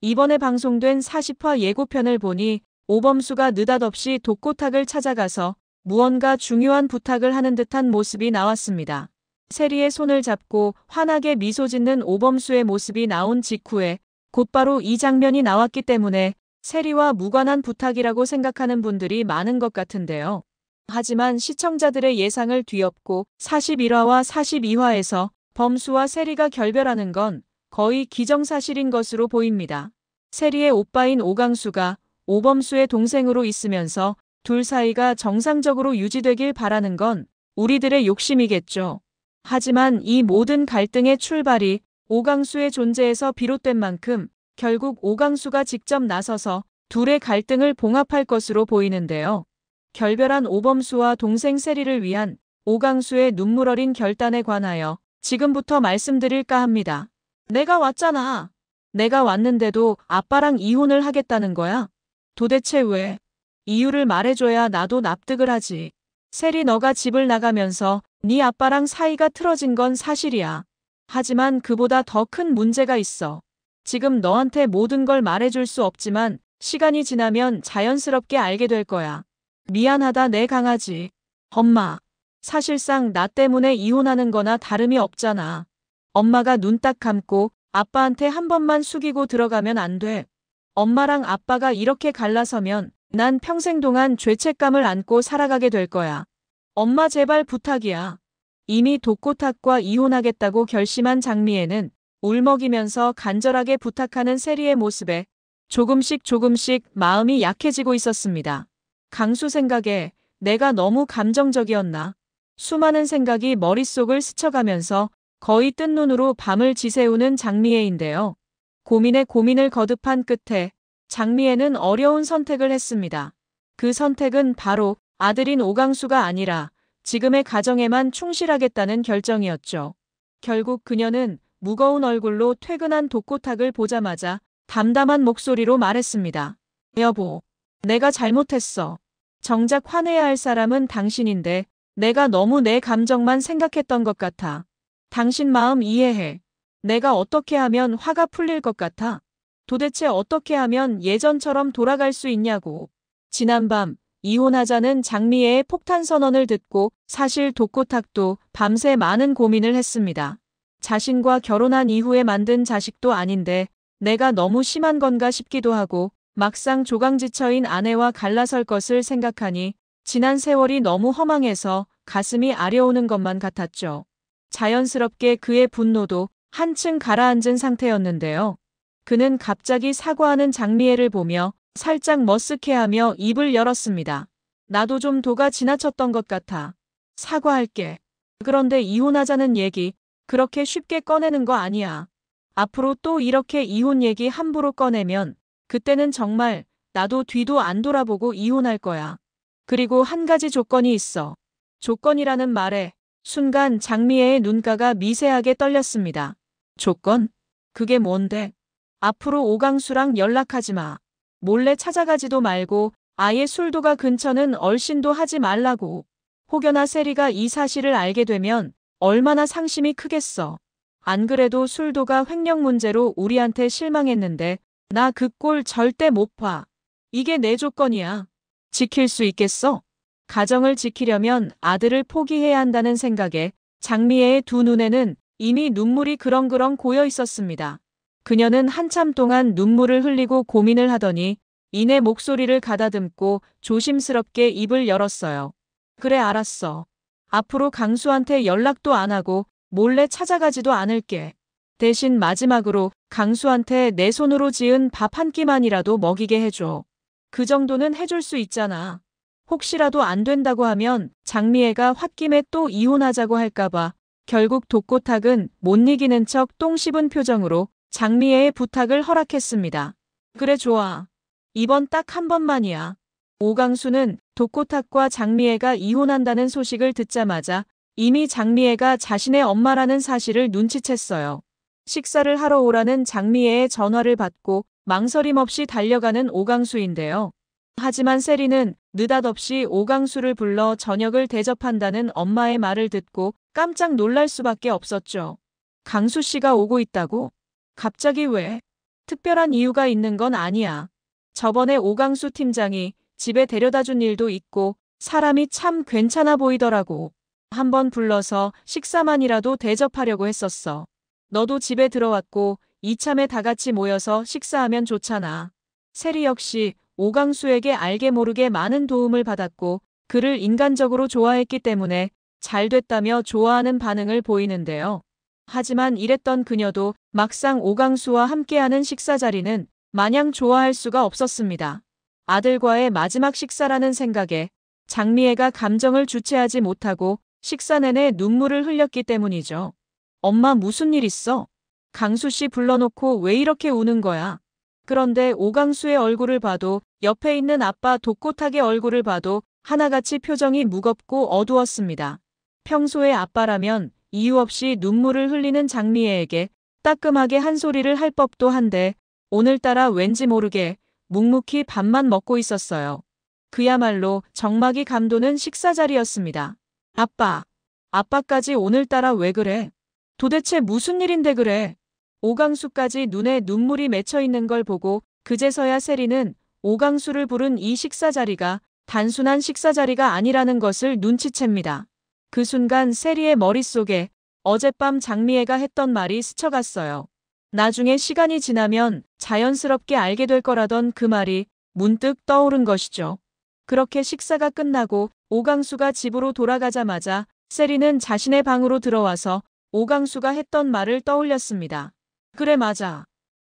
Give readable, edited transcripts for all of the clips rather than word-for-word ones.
이번에 방송된 40화 예고편을 보니 오범수가 느닷없이 독고탁을 찾아가서 무언가 중요한 부탁을 하는 듯한 모습이 나왔습니다. 세리의 손을 잡고 환하게 미소 짓는 오범수의 모습이 나온 직후에 곧바로 이 장면이 나왔기 때문에 세리와 무관한 부탁이라고 생각하는 분들이 많은 것 같은데요. 하지만 시청자들의 예상을 뒤엎고 41화와 42화에서 범수와 세리가 결별하는 건 거의 기정사실인 것으로 보입니다. 세리의 오빠인 오강수가 오범수의 동생으로 있으면서 둘 사이가 정상적으로 유지되길 바라는 건 우리들의 욕심이겠죠. 하지만 이 모든 갈등의 출발이 오강수의 존재에서 비롯된 만큼 결국 오강수가 직접 나서서 둘의 갈등을 봉합할 것으로 보이는데요. 결별한 오범수와 동생 세리를 위한 오강수의 눈물 어린 결단에 관하여 지금부터 말씀드릴까 합니다. 내가 왔잖아. 내가 왔는데도 아빠랑 이혼을 하겠다는 거야? 도대체 왜? 이유를 말해줘야 나도 납득을 하지. 세리 너가 집을 나가면서 네 아빠랑 사이가 틀어진 건 사실이야. 하지만 그보다 더 큰 문제가 있어. 지금 너한테 모든 걸 말해줄 수 없지만 시간이 지나면 자연스럽게 알게 될 거야. 미안하다 내 강아지. 엄마. 사실상 나 때문에 이혼하는 거나 다름이 없잖아. 엄마가 눈 딱 감고 아빠한테 한 번만 숙이고 들어가면 안 돼. 엄마랑 아빠가 이렇게 갈라서면 난 평생 동안 죄책감을 안고 살아가게 될 거야. 엄마 제발 부탁이야. 이미 독고탁과 이혼하겠다고 결심한 장미애는 울먹이면서 간절하게 부탁하는 세리의 모습에 조금씩 마음이 약해지고 있었습니다. 강수 생각에 내가 너무 감정적이었나? 수많은 생각이 머릿속을 스쳐가면서 거의 뜬 눈으로 밤을 지새우는 장미애인데요. 고민에 고민을 거듭한 끝에 장미애는 어려운 선택을 했습니다. 그 선택은 바로 아들인 오강수가 아니라 지금의 가정에만 충실하겠다는 결정이었죠. 결국 그녀는 무거운 얼굴로 퇴근한 독고탁을 보자마자 담담한 목소리로 말했습니다. 여보, 내가 잘못했어. 정작 화내야 할 사람은 당신인데 내가 너무 내 감정만 생각했던 것 같아. 당신 마음 이해해. 내가 어떻게 하면 화가 풀릴 것 같아? 도대체 어떻게 하면 예전처럼 돌아갈 수 있냐고. 지난밤 이혼하자는 장미애의 폭탄 선언을 듣고 사실 독고탁도 밤새 많은 고민을 했습니다. 자신과 결혼한 이후에 만든 자식도 아닌데 내가 너무 심한 건가 싶기도 하고 막상 조강지처인 아내와 갈라설 것을 생각하니 지난 세월이 너무 허망해서 가슴이 아려오는 것만 같았죠. 자연스럽게 그의 분노도 한층 가라앉은 상태였는데요. 그는 갑자기 사과하는 장미애를 보며 살짝 머쓱해하며 입을 열었습니다. 나도 좀 도가 지나쳤던 것 같아. 사과할게. 그런데 이혼하자는 얘기 그렇게 쉽게 꺼내는 거 아니야. 앞으로 또 이렇게 이혼 얘기 함부로 꺼내면 그때는 정말 나도 뒤도 안 돌아보고 이혼할 거야. 그리고 한 가지 조건이 있어. 조건이라는 말에 순간 장미애의 눈가가 미세하게 떨렸습니다. 조건? 그게 뭔데? 앞으로 오강수랑 연락하지 마. 몰래 찾아가지도 말고 아예 술도가 근처는 얼씬도 하지 말라고. 혹여나 세리가 이 사실을 알게 되면 얼마나 상심이 크겠어. 안 그래도 술도가 횡령 문제로 우리한테 실망했는데 나 그 꼴 절대 못 봐. 이게 내 조건이야. 지킬 수 있겠어? 가정을 지키려면 아들을 포기해야 한다는 생각에 장미애의 두 눈에는 이미 눈물이 그렁그렁 고여 있었습니다. 그녀는 한참 동안 눈물을 흘리고 고민을 하더니 이내 목소리를 가다듬고 조심스럽게 입을 열었어요. 그래 알았어. 앞으로 강수한테 연락도 안 하고 몰래 찾아가지도 않을게. 대신 마지막으로 강수한테 내 손으로 지은 밥 한 끼만이라도 먹이게 해줘. 그 정도는 해줄 수 있잖아. 혹시라도 안 된다고 하면 장미애가 홧김에 또 이혼하자고 할까봐 결국 독고탁은 못 이기는 척 똥 씹은 표정으로 장미애의 부탁을 허락했습니다. 그래 좋아. 이번 딱 한 번만이야. 오강수는 독고탁과 장미애가 이혼한다는 소식을 듣자마자 이미 장미애가 자신의 엄마라는 사실을 눈치챘어요. 식사를 하러 오라는 장미애의 전화를 받고 망설임 없이 달려가는 오강수인데요. 하지만 세리는 느닷없이 오강수를 불러 저녁을 대접한다는 엄마의 말을 듣고 깜짝 놀랄 수밖에 없었죠. 강수 씨가 오고 있다고? 갑자기 왜? 특별한 이유가 있는 건 아니야. 저번에 오강수 팀장이 집에 데려다 준 일도 있고 사람이 참 괜찮아 보이더라고. 한번 불러서 식사만이라도 대접하려고 했었어. 너도 집에 들어왔고 이참에 다 같이 모여서 식사하면 좋잖아. 세리 역시 오강수에게 알게 모르게 많은 도움을 받았고 그를 인간적으로 좋아했기 때문에 잘 됐다며 좋아하는 반응을 보이는데요. 하지만 이랬던 그녀도 막상 오강수와 함께하는 식사 자리는 마냥 좋아할 수가 없었습니다. 아들과의 마지막 식사라는 생각에 장미애가 감정을 주체하지 못하고 식사 내내 눈물을 흘렸기 때문이죠. 엄마 무슨 일 있어? 강수 씨 불러놓고 왜 이렇게 우는 거야? 그런데 오강수의 얼굴을 봐도 옆에 있는 아빠 독고탁의 얼굴을 봐도 하나같이 표정이 무겁고 어두웠습니다. 평소에 아빠라면 이유 없이 눈물을 흘리는 장미애에게 따끔하게 한 소리를 할 법도 한데 오늘따라 왠지 모르게 묵묵히 밥만 먹고 있었어요. 그야말로 정막이 감도는 식사 자리였습니다. 아빠까지 오늘따라 왜 그래? 도대체 무슨 일인데 그래? 오강수까지 눈에 눈물이 맺혀 있는 걸 보고 그제서야 세리는 오강수를 부른 이 식사 자리가 단순한 식사 자리가 아니라는 것을 눈치챕니다. 그 순간 세리의 머릿속에 어젯밤 장미애가 했던 말이 스쳐갔어요. 나중에 시간이 지나면 자연스럽게 알게 될 거라던 그 말이 문득 떠오른 것이죠. 그렇게 식사가 끝나고 오강수가 집으로 돌아가자마자 세리는 자신의 방으로 들어와서 오강수가 했던 말을 떠올렸습니다. 그래 맞아.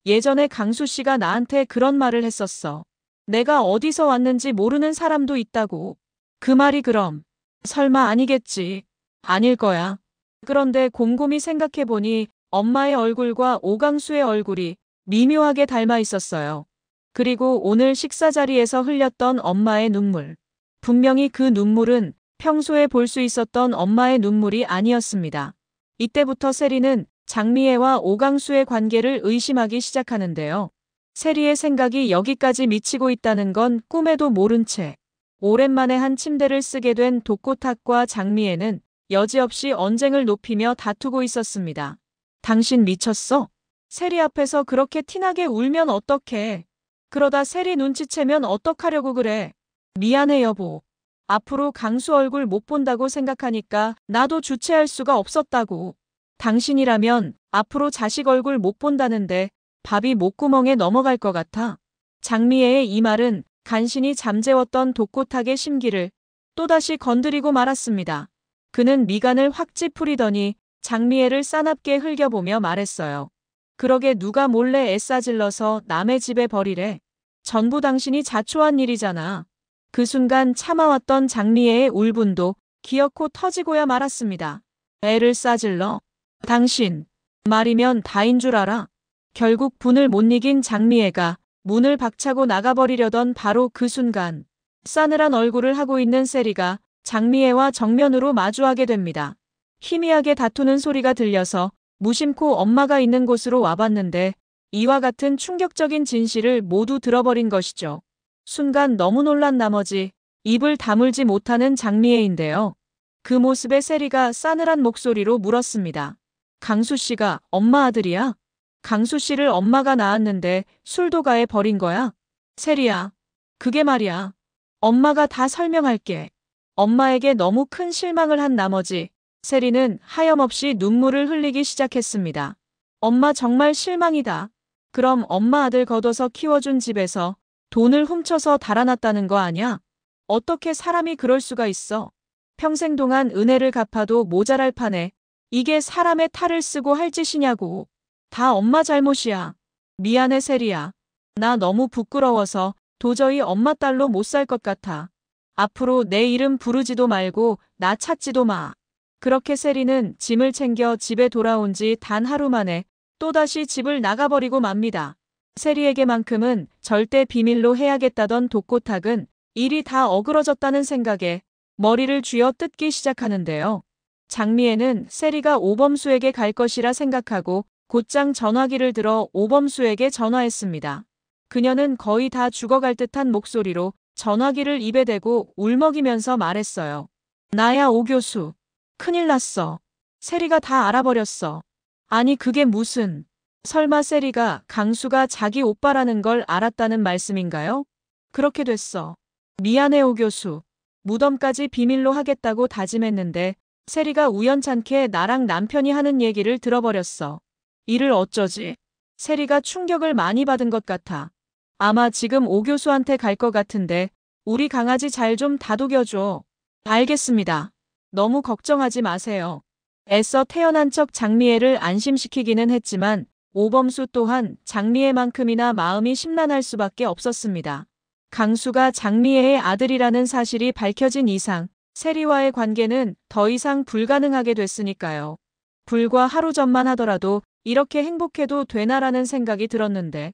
예전에 강수 씨가 나한테 그런 말을 했었어. 내가 어디서 왔는지 모르는 사람도 있다고. 그 말이 그럼 설마 아니겠지. 아닐 거야. 그런데 곰곰이 생각해보니 엄마의 얼굴과 오강수의 얼굴이 미묘하게 닮아 있었어요. 그리고 오늘 식사 자리에서 흘렸던 엄마의 눈물. 분명히 그 눈물은 평소에 볼 수 있었던 엄마의 눈물이 아니었습니다. 이때부터 세리는 장미애와 오강수의 관계를 의심하기 시작하는데요. 세리의 생각이 여기까지 미치고 있다는 건 꿈에도 모른 채 오랜만에 한 침대를 쓰게 된 독고탁과 장미애는 여지없이 언쟁을 높이며 다투고 있었습니다. 당신 미쳤어? 세리 앞에서 그렇게 티나게 울면 어떡해? 그러다 세리 눈치채면 어떡하려고 그래? 미안해 여보. 앞으로 강수 얼굴 못 본다고 생각하니까 나도 주체할 수가 없었다고. 당신이라면 앞으로 자식 얼굴 못 본다는데 밥이 목구멍에 넘어갈 것 같아. 장미애의 이 말은 간신히 잠재웠던 독고탁의 심기를 또다시 건드리고 말았습니다. 그는 미간을 확 찌푸리더니 장미애를 싸납게 흘겨보며 말했어요. 그러게 누가 몰래 애싸질러서 남의 집에 버리래. 전부 당신이 자초한 일이잖아. 그 순간 참아왔던 장미애의 울분도 기어코 터지고야 말았습니다. 애를 싸질러? 당신 말이면 다인 줄 알아? 결국 분을 못 이긴 장미애가 문을 박차고 나가버리려던 바로 그 순간 싸늘한 얼굴을 하고 있는 세리가 장미애와 정면으로 마주하게 됩니다. 희미하게 다투는 소리가 들려서 무심코 엄마가 있는 곳으로 와봤는데 이와 같은 충격적인 진실을 모두 들어버린 것이죠. 순간 너무 놀란 나머지 입을 다물지 못하는 장미애인데요. 그 모습에 세리가 싸늘한 목소리로 물었습니다. 강수 씨가 엄마 아들이야? 강수 씨를 엄마가 낳았는데 술도가에 버린 거야? 세리야, 그게 말이야. 엄마가 다 설명할게. 엄마에게 너무 큰 실망을 한 나머지 세리는 하염없이 눈물을 흘리기 시작했습니다. 엄마 정말 실망이다. 그럼 엄마 아들 걷어서 키워준 집에서 돈을 훔쳐서 달아났다는 거 아냐? 어떻게 사람이 그럴 수가 있어? 평생 동안 은혜를 갚아도 모자랄 판에 이게 사람의 탈을 쓰고 할 짓이냐고. 다 엄마 잘못이야. 미안해 세리야. 나 너무 부끄러워서 도저히 엄마 딸로 못 살 것 같아. 앞으로 내 이름 부르지도 말고 나 찾지도 마. 그렇게 세리는 짐을 챙겨 집에 돌아온 지 단 하루 만에 또다시 집을 나가버리고 맙니다. 세리에게만큼은 절대 비밀로 해야겠다던 독고탁은 일이 다 어그러졌다는 생각에 머리를 쥐어 뜯기 시작하는데요. 장미애는 세리가 오범수에게 갈 것이라 생각하고 곧장 전화기를 들어 오범수에게 전화했습니다. 그녀는 거의 다 죽어갈 듯한 목소리로 전화기를 입에 대고 울먹이면서 말했어요. 나야 오 교수. 큰일 났어. 세리가 다 알아버렸어. 아니 그게 무슨. 설마 세리가 강수가 자기 오빠라는 걸 알았다는 말씀인가요? 그렇게 됐어. 미안해 오 교수. 무덤까지 비밀로 하겠다고 다짐했는데 세리가 우연찮게 나랑 남편이 하는 얘기를 들어버렸어. 이를 어쩌지? 세리가 충격을 많이 받은 것 같아. 아마 지금 오 교수한테 갈 것 같은데 우리 강아지 잘 좀 다독여줘. 알겠습니다. 너무 걱정하지 마세요. 애써 태어난 척 장미애를 안심시키기는 했지만 오범수 또한 장미애만큼이나 마음이 심란할 수밖에 없었습니다. 강수가 장미애의 아들이라는 사실이 밝혀진 이상 세리와의 관계는 더 이상 불가능하게 됐으니까요. 불과 하루 전만 하더라도 이렇게 행복해도 되나라는 생각이 들었는데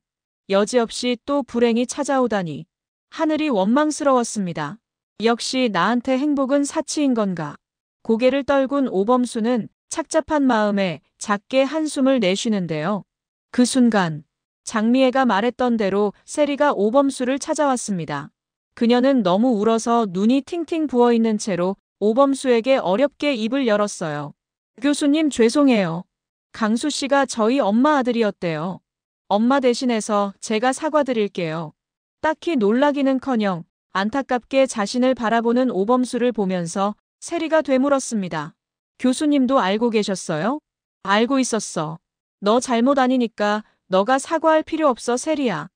여지없이 또 불행이 찾아오다니 하늘이 원망스러웠습니다. 역시 나한테 행복은 사치인 건가. 고개를 떨군 오범수는 착잡한 마음에 작게 한숨을 내쉬는데요. 그 순간 장미애가 말했던 대로 세리가 오범수를 찾아왔습니다. 그녀는 너무 울어서 눈이 팅팅 부어있는 채로 오범수에게 어렵게 입을 열었어요. 교수님 죄송해요. 강수 씨가 저희 엄마 아들이었대요. 엄마 대신해서 제가 사과드릴게요. 딱히 놀라기는커녕 안타깝게 자신을 바라보는 오범수를 보면서 세리가 되물었습니다. 교수님도 알고 계셨어요? 알고 있었어. 너 잘못 아니니까 너가 사과할 필요 없어 세리야.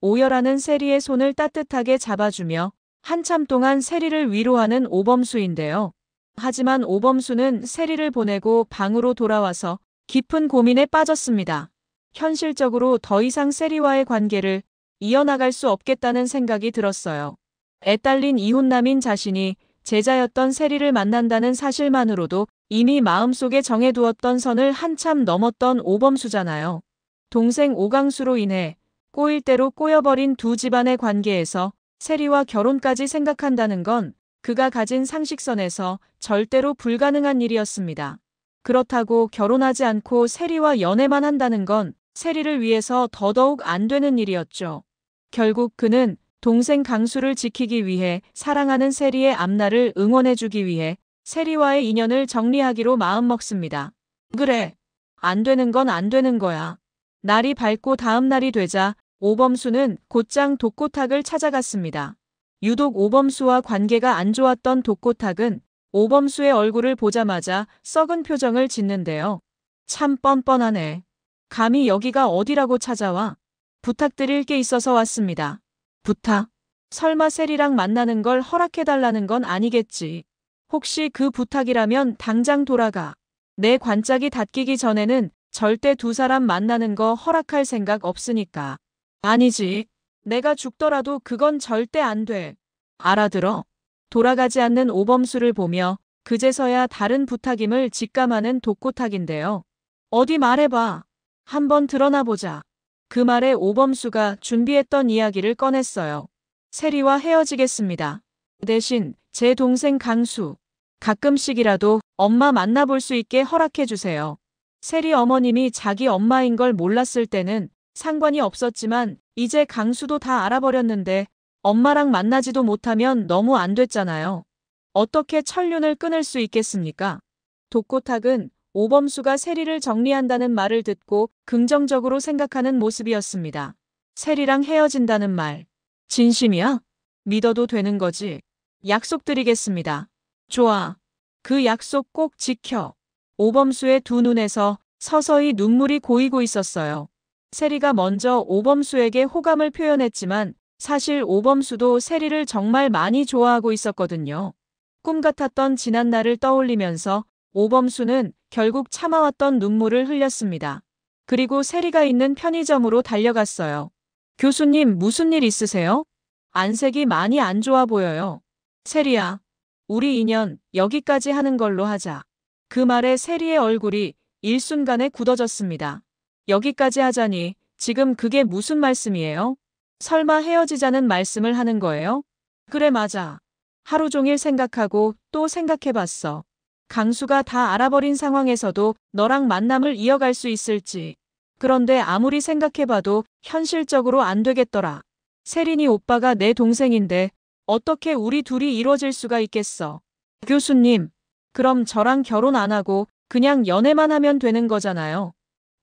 오열하는 세리의 손을 따뜻하게 잡아주며 한참 동안 세리를 위로하는 오범수인데요. 하지만 오범수는 세리를 보내고 방으로 돌아와서 깊은 고민에 빠졌습니다. 현실적으로 더 이상 세리와의 관계를 이어나갈 수 없겠다는 생각이 들었어요. 애딸린 이혼남인 자신이 제자였던 세리를 만난다는 사실만으로도 이미 마음속에 정해두었던 선을 한참 넘었던 오범수잖아요. 동생 오강수로 인해 꼬일 대로 꼬여버린 두 집안의 관계에서 세리와 결혼까지 생각한다는 건 그가 가진 상식선에서 절대로 불가능한 일이었습니다. 그렇다고 결혼하지 않고 세리와 연애만 한다는 건 세리를 위해서 더더욱 안 되는 일이었죠. 결국 그는 동생 강수를 지키기 위해 사랑하는 세리의 앞날을 응원해주기 위해 세리와의 인연을 정리하기로 마음먹습니다. 그래. 안 되는 건 안 되는 거야. 날이 밝고 다음 날이 되자 오범수는 곧장 독고탁을 찾아갔습니다. 유독 오범수와 관계가 안 좋았던 독고탁은 오범수의 얼굴을 보자마자 썩은 표정을 짓는데요. 참 뻔뻔하네. 감히 여기가 어디라고 찾아와? 부탁드릴 게 있어서 왔습니다. 부탁? 설마 세리랑 만나는 걸 허락해달라는 건 아니겠지. 혹시 그 부탁이라면 당장 돌아가. 내 관짝이 닫히기 전에는 절대 두 사람 만나는 거 허락할 생각 없으니까. 아니지. 내가 죽더라도 그건 절대 안 돼. 알아들어? 돌아가지 않는 오범수를 보며 그제서야 다른 부탁임을 직감하는 독고탁인데요. 어디 말해봐. 한번 드러나 보자. 그 말에 오범수가 준비했던 이야기를 꺼냈어요. 세리와 헤어지겠습니다. 대신 제 동생 강수. 가끔씩이라도 엄마 만나볼 수 있게 허락해주세요. 세리 어머님이 자기 엄마인 걸 몰랐을 때는 상관이 없었지만 이제 강수도 다 알아버렸는데 엄마랑 만나지도 못하면 너무 안 됐잖아요. 어떻게 천륜을 끊을 수 있겠습니까? 독고탁은 오범수가 세리를 정리한다는 말을 듣고 긍정적으로 생각하는 모습이었습니다. 세리랑 헤어진다는 말. 진심이야? 믿어도 되는 거지. 약속드리겠습니다. 좋아. 그 약속 꼭 지켜. 오범수의 두 눈에서 서서히 눈물이 고이고 있었어요. 세리가 먼저 오범수에게 호감을 표현했지만 사실 오범수도 세리를 정말 많이 좋아하고 있었거든요. 꿈 같았던 지난날을 떠올리면서 오범수는 결국 참아왔던 눈물을 흘렸습니다. 그리고 세리가 있는 편의점으로 달려갔어요. 교수님 무슨 일 있으세요? 안색이 많이 안 좋아 보여요. 세리야. 우리 인연 여기까지 하는 걸로 하자. 그 말에 세리의 얼굴이 일순간에 굳어졌습니다. 여기까지 하자니 지금 그게 무슨 말씀이에요? 설마 헤어지자는 말씀을 하는 거예요? 그래 맞아. 하루 종일 생각하고 또 생각해봤어. 강수가 다 알아버린 상황에서도 너랑 만남을 이어갈 수 있을지. 그런데 아무리 생각해봐도 현실적으로 안 되겠더라. 세린이 오빠가 내 동생인데 어떻게 우리 둘이 이루어질 수가 있겠어. 교수님, 그럼 저랑 결혼 안 하고 그냥 연애만 하면 되는 거잖아요.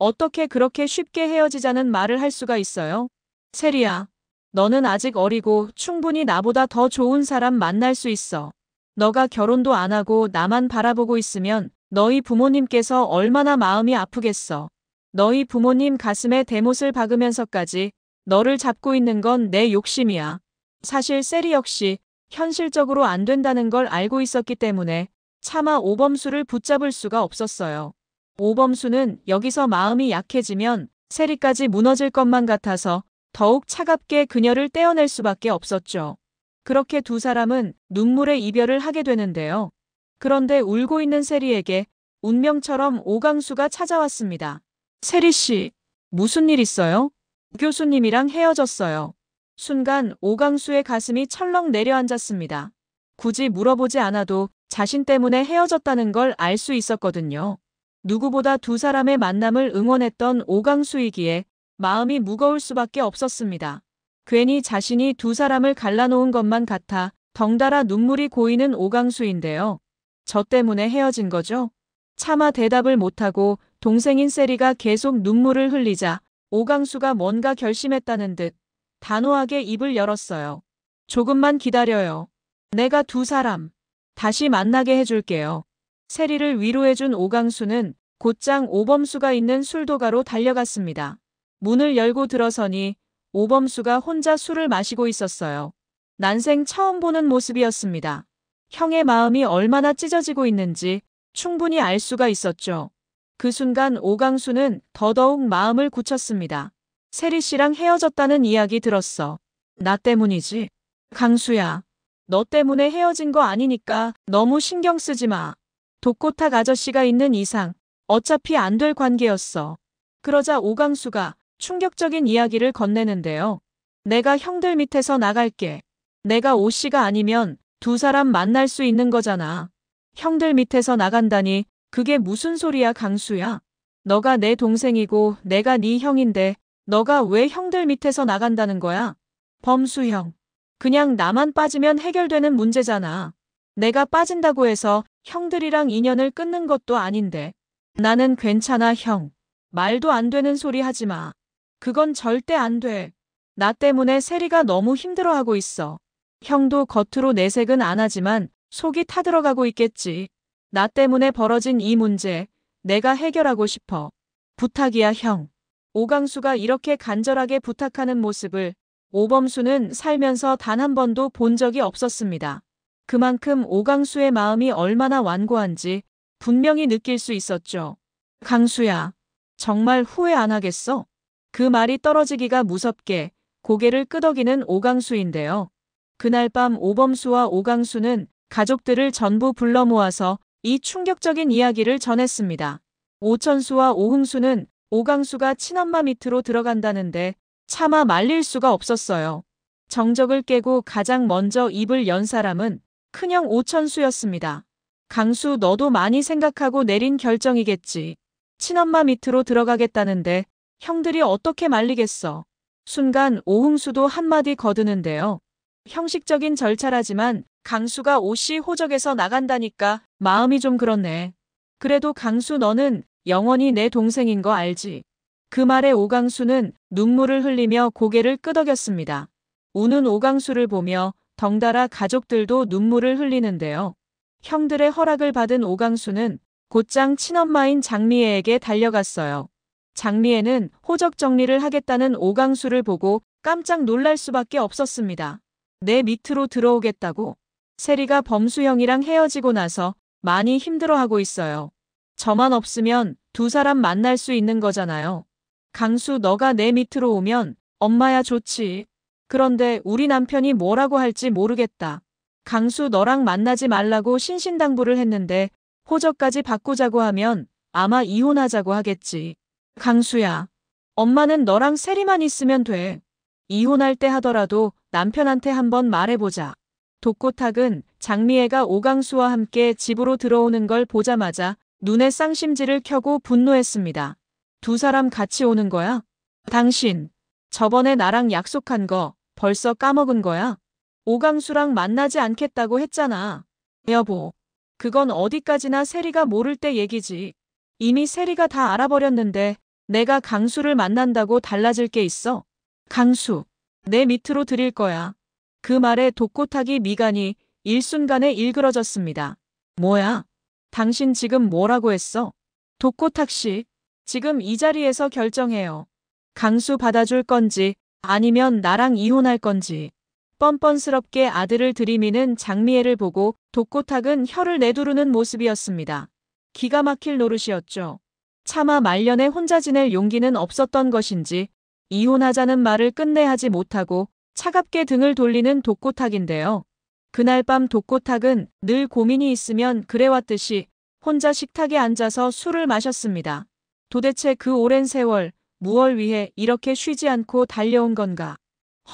어떻게 그렇게 쉽게 헤어지자는 말을 할 수가 있어요? 세리야, 너는 아직 어리고 충분히 나보다 더 좋은 사람 만날 수 있어. 너가 결혼도 안 하고 나만 바라보고 있으면 너희 부모님께서 얼마나 마음이 아프겠어. 너희 부모님 가슴에 대못을 박으면서까지 너를 잡고 있는 건 내 욕심이야. 사실 세리 역시 현실적으로 안 된다는 걸 알고 있었기 때문에 차마 오범수를 붙잡을 수가 없었어요. 오범수는 여기서 마음이 약해지면 세리까지 무너질 것만 같아서 더욱 차갑게 그녀를 떼어낼 수밖에 없었죠. 그렇게 두 사람은 눈물의 이별을 하게 되는데요. 그런데 울고 있는 세리에게 운명처럼 오강수가 찾아왔습니다. 세리 씨, 무슨 일 있어요? 교수님이랑 헤어졌어요. 순간 오강수의 가슴이 철렁 내려앉았습니다. 굳이 물어보지 않아도 자신 때문에 헤어졌다는 걸 알 수 있었거든요. 누구보다 두 사람의 만남을 응원했던 오강수이기에 마음이 무거울 수밖에 없었습니다. 괜히 자신이 두 사람을 갈라놓은 것만 같아 덩달아 눈물이 고이는 오강수인데요. 저 때문에 헤어진 거죠? 차마 대답을 못하고 동생인 세리가 계속 눈물을 흘리자 오강수가 뭔가 결심했다는 듯 단호하게 입을 열었어요. 조금만 기다려요. 내가 두 사람 다시 만나게 해줄게요. 세리를 위로해준 오강수는 곧장 오범수가 있는 술도가로 달려갔습니다. 문을 열고 들어서니 오범수가 혼자 술을 마시고 있었어요. 난생 처음 보는 모습이었습니다. 형의 마음이 얼마나 찢어지고 있는지 충분히 알 수가 있었죠. 그 순간 오강수는 더더욱 마음을 굳혔습니다. 세리 씨랑 헤어졌다는 이야기 들었어. 나 때문이지. 강수야, 너 때문에 헤어진 거 아니니까 너무 신경 쓰지 마. 독고탁 아저씨가 있는 이상 어차피 안 될 관계였어. 그러자 오강수가 충격적인 이야기를 건네는데요. 내가 형들 밑에서 나갈게. 내가 오씨가 아니면 두 사람 만날 수 있는 거잖아. 형들 밑에서 나간다니 그게 무슨 소리야 강수야. 너가 내 동생이고 내가 네 형인데 너가 왜 형들 밑에서 나간다는 거야? 범수 형. 그냥 나만 빠지면 해결되는 문제잖아. 내가 빠진다고 해서 형들이랑 인연을 끊는 것도 아닌데. 나는 괜찮아 형. 말도 안 되는 소리 하지 마. 그건 절대 안 돼. 나 때문에 세리가 너무 힘들어하고 있어. 형도 겉으로 내색은 안 하지만 속이 타들어가고 있겠지. 나 때문에 벌어진 이 문제 내가 해결하고 싶어. 부탁이야 형. 오강수가 이렇게 간절하게 부탁하는 모습을 오범수는 살면서 단 한 번도 본 적이 없었습니다. 그만큼 오강수의 마음이 얼마나 완고한지 분명히 느낄 수 있었죠. 강수야, 정말 후회 안 하겠어? 그 말이 떨어지기가 무섭게 고개를 끄덕이는 오강수인데요. 그날 밤 오범수와 오강수는 가족들을 전부 불러 모아서 이 충격적인 이야기를 전했습니다. 오천수와 오흥수는 오강수가 친엄마 밑으로 들어간다는데 차마 말릴 수가 없었어요. 정적을 깨고 가장 먼저 입을 연 사람은 큰형 오천수였습니다. 강수 너도 많이 생각하고 내린 결정이겠지. 친엄마 밑으로 들어가겠다는데 형들이 어떻게 말리겠어. 순간 오흥수도 한마디 거드는데요. 형식적인 절차라지만 강수가 오씨 호적에서 나간다니까 마음이 좀 그렇네. 그래도 강수 너는 영원히 내 동생인 거 알지? 그 말에 오강수는 눈물을 흘리며 고개를 끄덕였습니다. 우는 오강수를 보며 덩달아 가족들도 눈물을 흘리는데요. 형들의 허락을 받은 오강수는 곧장 친엄마인 장미애에게 달려갔어요. 장미애는 호적 정리를 하겠다는 오강수를 보고 깜짝 놀랄 수밖에 없었습니다. 내 밑으로 들어오겠다고? 세리가 범수 형이랑 헤어지고 나서 많이 힘들어하고 있어요. 저만 없으면 두 사람 만날 수 있는 거잖아요. 강수 너가 내 밑으로 오면 엄마야 좋지. 그런데 우리 남편이 뭐라고 할지 모르겠다. 강수 너랑 만나지 말라고 신신당부를 했는데 호적까지 바꾸자고 하면 아마 이혼하자고 하겠지. 강수야, 엄마는 너랑 세리만 있으면 돼. 이혼할 때 하더라도 남편한테 한번 말해보자. 독고탁은 장미애가 오강수와 함께 집으로 들어오는 걸 보자마자 눈에 쌍심지를 켜고 분노했습니다. 두 사람 같이 오는 거야? 당신, 저번에 나랑 약속한 거 벌써 까먹은 거야? 오강수랑 만나지 않겠다고 했잖아. 여보, 그건 어디까지나 세리가 모를 때 얘기지. 이미 세리가 다 알아버렸는데 내가 강수를 만난다고 달라질 게 있어? 강수, 내 밑으로 들일 거야. 그 말에 독고탁이 미간이 일순간에 일그러졌습니다. 뭐야? 당신 지금 뭐라고 했어? 독고탁 씨, 지금 이 자리에서 결정해요. 강수 받아줄 건지 아니면 나랑 이혼할 건지. 뻔뻔스럽게 아들을 들이미는 장미애를 보고 독고탁은 혀를 내두르는 모습이었습니다. 기가 막힐 노릇이었죠. 차마 말년에 혼자 지낼 용기는 없었던 것인지 이혼하자는 말을 끝내 하지 못하고 차갑게 등을 돌리는 독고탁인데요. 그날 밤 독고탁은 늘 고민이 있으면 그래왔듯이 혼자 식탁에 앉아서 술을 마셨습니다. 도대체 그 오랜 세월 무얼 위해 이렇게 쉬지 않고 달려온 건가?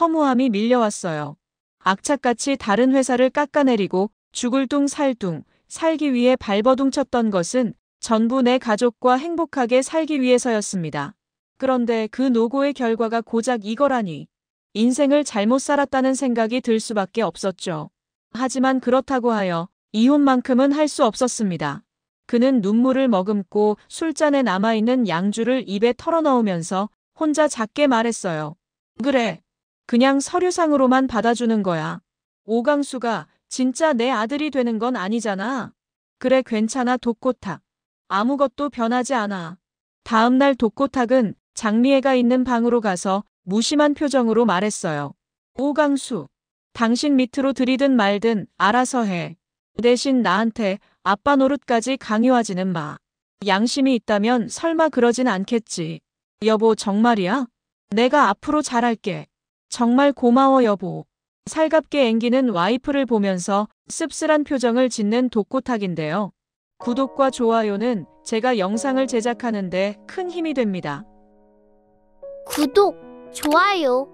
허무함이 밀려왔어요. 악착같이 다른 회사를 깎아내리고 죽을 둥 살 둥 살기 위해 발버둥 쳤던 것은 전부 내 가족과 행복하게 살기 위해서였습니다. 그런데 그 노고의 결과가 고작 이거라니. 인생을 잘못 살았다는 생각이 들 수밖에 없었죠. 하지만 그렇다고 하여 이혼만큼은 할 수 없었습니다. 그는 눈물을 머금고 술잔에 남아있는 양주를 입에 털어넣으면서 혼자 작게 말했어요. 그래. 그냥 서류상으로만 받아주는 거야. 오강수가 진짜 내 아들이 되는 건 아니잖아. 그래 괜찮아 독고탁. 아무것도 변하지 않아. 다음 날 독고탁은 장미애가 있는 방으로 가서 무심한 표정으로 말했어요. 오강수, 당신 밑으로 들이든 말든 알아서 해. 대신 나한테 아빠 노릇까지 강요하지는 마. 양심이 있다면 설마 그러진 않겠지. 여보 정말이야? 내가 앞으로 잘할게. 정말 고마워 여보. 살갑게 앵기는 와이프를 보면서 씁쓸한 표정을 짓는 독고탁인데요. 구독과 좋아요는 제가 영상을 제작하는데 큰 힘이 됩니다. 구독, 좋아요